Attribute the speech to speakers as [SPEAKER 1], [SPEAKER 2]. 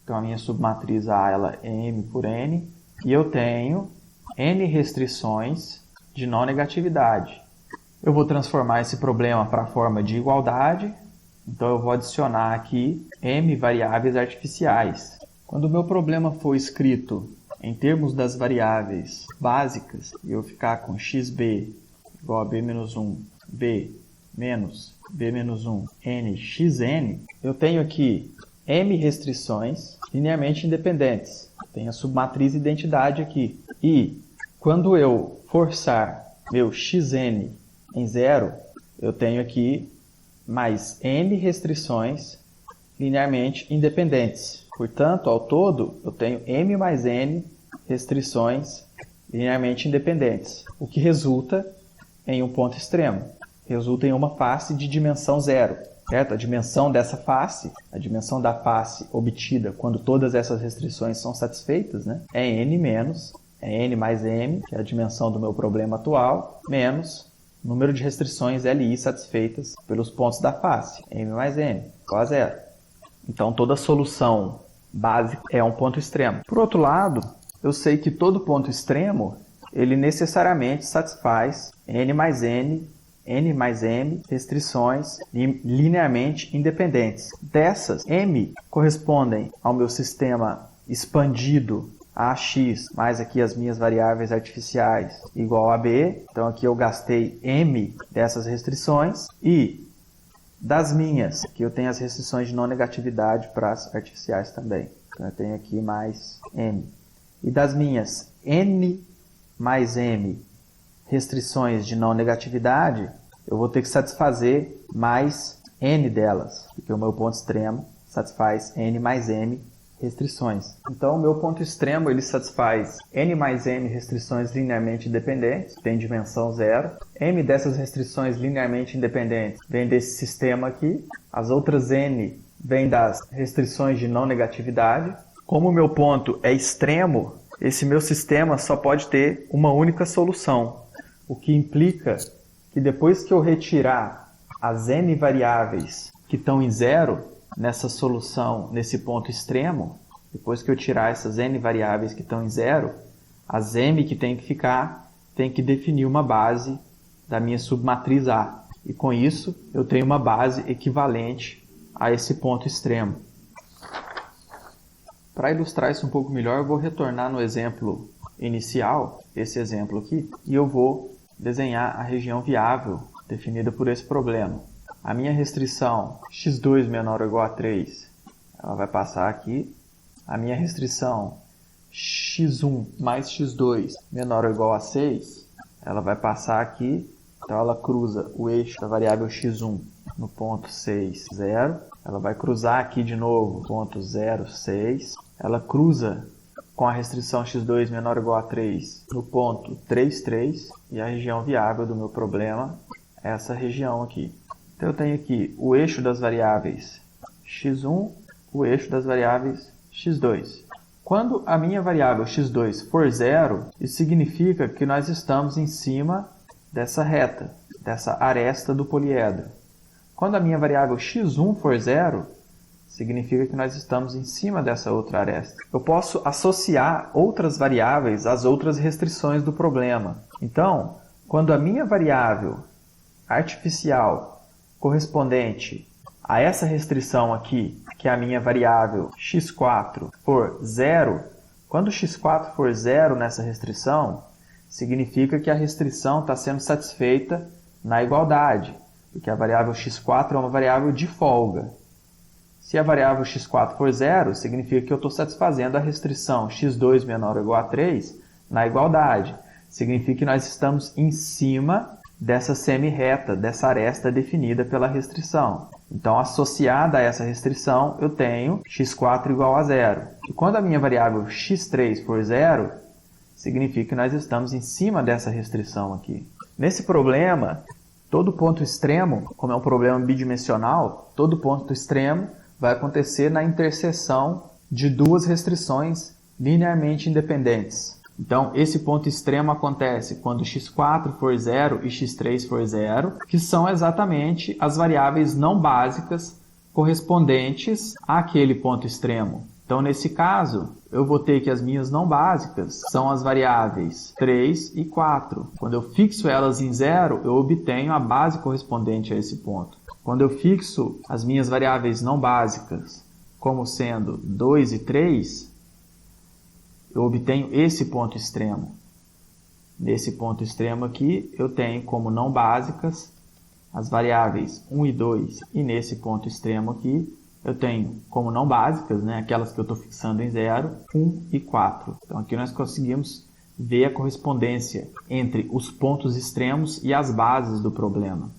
[SPEAKER 1] Então a minha submatriz A ela é M por N. E eu tenho N restrições de não negatividade. Eu vou transformar esse problema para a forma de igualdade. Então eu vou adicionar aqui M variáveis artificiais. Quando o meu problema for escrito em termos das variáveis básicas, e eu ficar com xb igual a b-1, b menos b-1, n, xn, eu tenho aqui M restrições linearmente independentes. Tem a submatriz identidade aqui. E quando eu forçar meu xn em zero, eu tenho aqui mais n restrições linearmente independentes. Portanto, ao todo, eu tenho m mais n restrições linearmente independentes, o que resulta em um ponto extremo. Resulta em uma face de dimensão zero. Certo? A dimensão dessa face, a dimensão da face obtida quando todas essas restrições são satisfeitas, né, é n menos, é n mais m, que é a dimensão do meu problema atual, menos o número de restrições Li satisfeitas pelos pontos da face, m mais m, igual a zero. Então toda solução básica é um ponto extremo. Por outro lado, eu sei que todo ponto extremo, ele necessariamente satisfaz n mais m restrições linearmente independentes. Dessas, M correspondem ao meu sistema expandido AX, mais aqui as minhas variáveis artificiais, igual a B. Então aqui eu gastei M dessas restrições. E das minhas, que eu tenho as restrições de não negatividade para as artificiais também. Então eu tenho aqui mais M. E das minhas N mais M restrições de não negatividade, eu vou ter que satisfazer mais N delas, porque o meu ponto extremo satisfaz N mais M restrições. Então, o meu ponto extremo ele satisfaz N mais M restrições linearmente independentes, tem dimensão zero. M dessas restrições linearmente independentes vem desse sistema aqui. As outras N vêm das restrições de não negatividade. Como o meu ponto é extremo, esse meu sistema só pode ter uma única solução. O que implica que depois que eu retirar as n variáveis que estão em zero nessa solução, nesse ponto extremo, depois que eu tirar essas n variáveis que estão em zero, as m que tem que ficar, tem que definir uma base da minha submatriz A. E com isso, eu tenho uma base equivalente a esse ponto extremo. Para ilustrar isso um pouco melhor, eu vou retornar no exemplo inicial, esse exemplo aqui, e eu vou desenhar a região viável definida por esse problema. A minha restrição x2 menor ou igual a 3, ela vai passar aqui. A minha restrição x1 mais x2 menor ou igual a 6, ela vai passar aqui. Então ela cruza o eixo da variável x1 no ponto 6, 0. Ela vai cruzar aqui de novo no ponto 0, 6. Ela cruza com a restrição x2 menor ou igual a 3 no ponto 3, 3, e a região viável do meu problema é essa região aqui. Então eu tenho aqui o eixo das variáveis x1, o eixo das variáveis x2. Quando a minha variável x2 for zero, isso significa que nós estamos em cima dessa reta, dessa aresta do poliedro. Quando a minha variável x1 for zero, significa que nós estamos em cima dessa outra aresta. Eu posso associar outras variáveis às outras restrições do problema. Então, quando a minha variável artificial correspondente a essa restrição aqui, que é a minha variável x4, for zero, quando x4 for zero nessa restrição, significa que a restrição está sendo satisfeita na igualdade, porque a variável x4 é uma variável de folga. Se a variável x4 for zero, significa que eu estou satisfazendo a restrição x2 menor ou igual a 3 na igualdade. Significa que nós estamos em cima dessa semi-reta, dessa aresta definida pela restrição. Então, associada a essa restrição, eu tenho x4 igual a zero. E quando a minha variável x3 for zero, significa que nós estamos em cima dessa restrição aqui. Nesse problema, todo ponto extremo, como é um problema bidimensional, todo ponto extremo vai acontecer na interseção de duas restrições linearmente independentes. Então, esse ponto extremo acontece quando x4 for zero e x3 for zero, que são exatamente as variáveis não básicas correspondentes àquele ponto extremo. Então, nesse caso, eu vou ter que as minhas não básicas são as variáveis 3 e 4. Quando eu fixo elas em 0, eu obtenho a base correspondente a esse ponto. Quando eu fixo as minhas variáveis não básicas como sendo 2 e 3, eu obtenho esse ponto extremo. Nesse ponto extremo aqui, eu tenho como não básicas as variáveis 1 e 2, e nesse ponto extremo aqui, eu tenho como não básicas, né, aquelas que eu estou fixando em 0, 1 e 4. Então aqui nós conseguimos ver a correspondência entre os pontos extremos e as bases do problema.